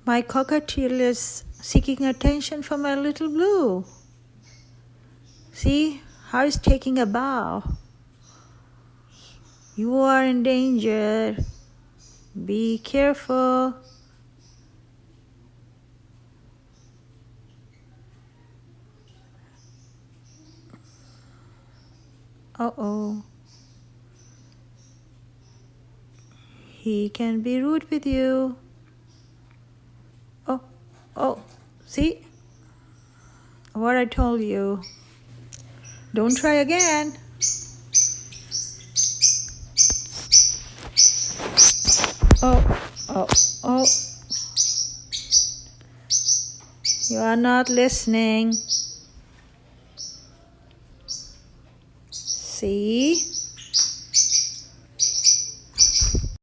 My cockatiel is seeking attention from my little blue. See how he's taking a bow. You are in danger. Be careful. Uh-oh. He can be rude with you. Oh, see? What I told you. Don't try again. Oh. You are not listening. See?